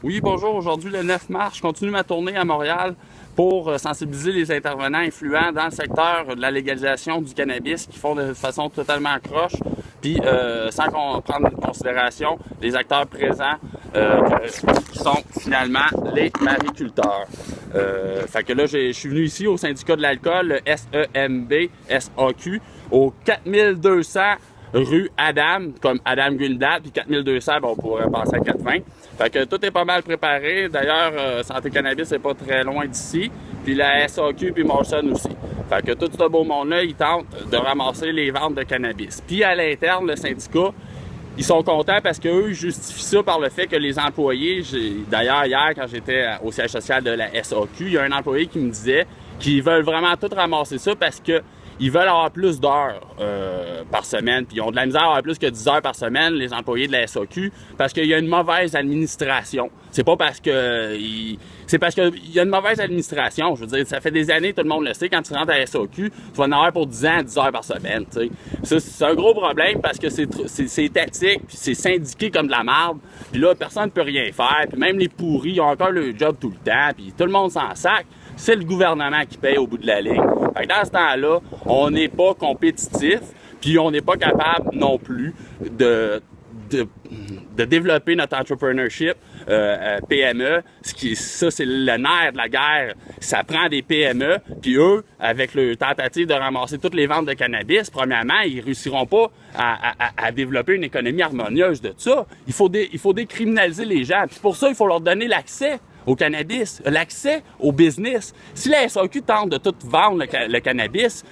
Oui, bonjour. Aujourd'hui, le 9 mars, je continue ma tournée à Montréal pour sensibiliser les intervenants influents dans le secteur de la légalisation du cannabis qui font de façon totalement croche, puis sans qu'on prenne en considération les acteurs présents qui sont finalement les mariculteurs. Fait que là, je suis venu ici au syndicat de l'alcool, le SEMB-SAQ, au 4200 rue Adam, comme Adam Greenblatt, puis 4200, ben, on pourrait passer à 420. Fait que tout est pas mal préparé. D'ailleurs, Santé Cannabis n'est pas très loin d'ici. Puis la SAQ, puis Morrison aussi. Fait que tout ce beau monde-là, ils tentent de ramasser les ventes de cannabis. Puis à l'interne, le syndicat, ils sont contents parce qu'eux, ils justifient ça par le fait que les employés... D'ailleurs, hier, quand j'étais au siège social de la SAQ, il y a un employé qui me disait qu'ils veulent vraiment tout ramasser ça parce que ils veulent avoir plus d'heures par semaine, puis ils ont de la misère à avoir plus que 10 heures par semaine, les employés de la SAQ, parce qu'il y a une mauvaise administration. C'est pas parce que... C'est parce qu'il y a une mauvaise administration. Je veux dire, ça fait des années, tout le monde le sait, quand tu rentres à la SAQ, tu vas en avoir pour 10 ans, 10 heures par semaine, tu sais. Ça, c'est un gros problème parce que c'est étatique, puis c'est syndiqué comme de la merde, puis là, personne ne peut rien faire, puis même les pourris, ils ont encore le job tout le temps, puis tout le monde s'en sac. C'est le gouvernement qui paye au bout de la ligne. Fait que dans ce temps-là, on n'est pas compétitif, puis on n'est pas capable non plus de développer notre entrepreneurship PME. Ça, c'est le nerf de la guerre. Ça prend des PME, puis eux, avec leur tentative de ramasser toutes les ventes de cannabis, premièrement, ils réussiront pas à développer une économie harmonieuse de ça. Il faut décriminaliser les gens. Puis pour ça, il faut leur donner l'accès au cannabis, l'accès au business. Si la SAQ tente de tout vendre le cannabis,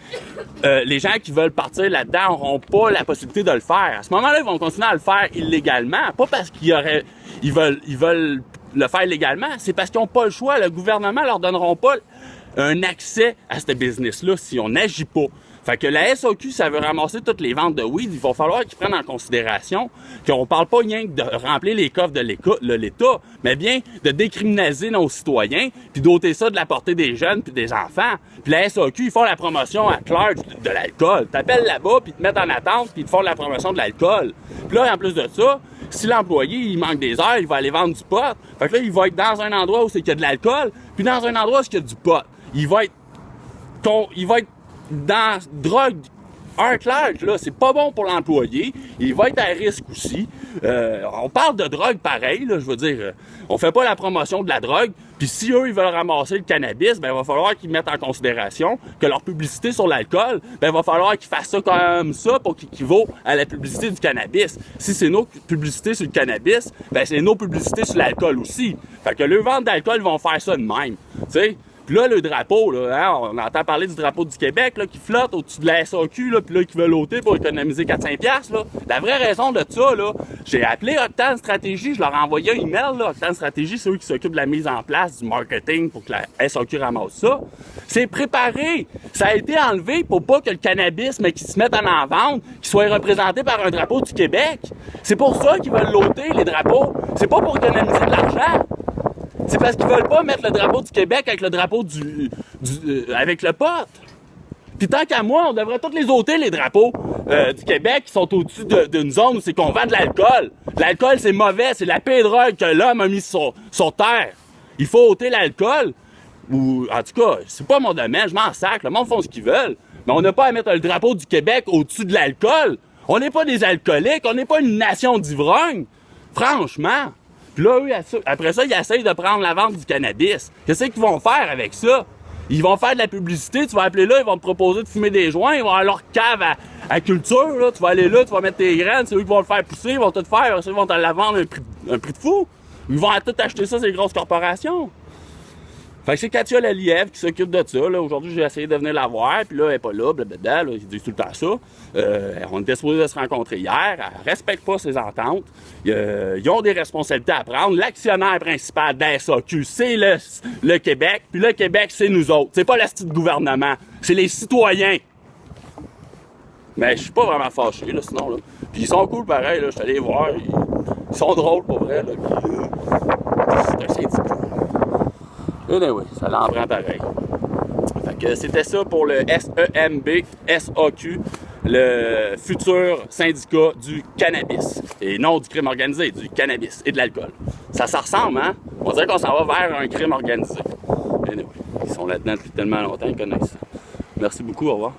les gens qui veulent partir là-dedans n'auront pas la possibilité de le faire. À ce moment-là, ils vont continuer à le faire illégalement, pas parce qu'ils veulent le faire légalement, c'est parce qu'ils n'ont pas le choix. Le gouvernement leur donneront pas un accès à ce business-là si on n'agit pas. Fait que la SAQ, ça veut ramasser toutes les ventes de weed, il va falloir qu'ils prennent en considération qu'on parle pas rien que de remplir les coffres de l'État, mais bien de décriminaliser nos citoyens, puis d'ôter ça de la portée des jeunes puis des enfants. Puis la SAQ, ils font la promotion à clair de l'alcool. T'appelles là-bas, puis te mettent en attente, puis ils te font la promotion de l'alcool. Puis là, en plus de ça, si l'employé, il manque des heures, il va aller vendre du pot. Fait que là, il va être dans un endroit où c'est qu'il y a de l'alcool, puis dans un endroit où il y a du pot. Il va être dans drogue clair, là, c'est pas bon pour l'employé. Il va être à risque aussi. On parle de drogue pareil, là, je veux dire, on fait pas la promotion de la drogue. Puis si eux, ils veulent ramasser le cannabis, ben il va falloir qu'ils mettent en considération que leur publicité sur l'alcool, ben il va falloir qu'ils fassent ça comme ça pour qu'il équivaut à la publicité du cannabis. Si c'est nos publicités sur le cannabis, ben c'est nos publicités sur l'alcool aussi. Fait que les ventes d'alcool vont faire ça de même, tu sais. Puis là, le drapeau, là, hein, on entend parler du drapeau du Québec là, qui flotte au-dessus de la SAQ, là, puis là, qui veut l'ôter pour économiser 400$. Là. La vraie raison de ça, là, j'ai appelé Octane Stratégie, je leur ai envoyé un email. Là. Octane Stratégie, c'est eux qui s'occupent de la mise en place du marketing pour que la SAQ ramasse ça. C'est préparé. Ça a été enlevé pour pas que le cannabis, mais qui se mette en vente, qu'il soit représenté par un drapeau du Québec. C'est pour ça qu'ils veulent l'ôter, les drapeaux. C'est pas pour économiser de l'argent. C'est parce qu'ils veulent pas mettre le drapeau du Québec avec le drapeau avec le pote. Puis tant qu'à moi, on devrait tous les ôter, les drapeaux du Québec qui sont au-dessus d'une zone où c'est qu'on vend de l'alcool. L'alcool, c'est mauvais, c'est la pire drogue que l'homme a mis sur terre. Il faut ôter l'alcool. Ou, en tout cas, c'est pas mon domaine, je m'en sac, le monde font ce qu'ils veulent. Mais on n'a pas à mettre le drapeau du Québec au-dessus de l'alcool. On n'est pas des alcooliques, on n'est pas une nation d'ivrognes. Franchement. Puis là, eux, après ça, ils essayent de prendre la vente du cannabis. Qu'est-ce qu'ils vont faire avec ça? Ils vont faire de la publicité, tu vas appeler là, ils vont te proposer de fumer des joints, ils vont avoir leur cave à culture, là. Tu vas aller là, tu vas mettre tes graines, c'est eux qui vont le faire pousser, ils vont tout faire, ils vont te la vendre un prix de fou. Ils vont tout acheter ça, ces grosses corporations. Fait que c'est Katia Lalièvre qui s'occupe de ça. Là. Aujourd'hui, j'ai essayé de venir la voir, puis là, elle n'est pas là, blablabla, là, ils disent tout le temps ça. On était supposés de se rencontrer hier, elle ne respecte pas ses ententes. Ils ont des responsabilités à prendre. L'actionnaire principal de la SAQ, c'est le Québec, puis le Québec, c'est nous autres. C'est pas le style gouvernement, c'est les citoyens. Mais je suis pas vraiment fâché, là, sinon, là. Puis ils sont cool pareil, là, je suis allé les voir, ils sont drôles pour vrai, là. C'est un syndicat. Anyway, ça l'en prend pareil. Fait que c'était ça pour le SEMB-SAQ. le futur syndicat du cannabis. Et non du crime organisé, du cannabis et de l'alcool. Ça ressemble, hein? On dirait qu'on s'en va vers un crime organisé. Anyway, ils sont là-dedans depuis tellement longtemps, ils connaissent ça. Merci beaucoup, au revoir.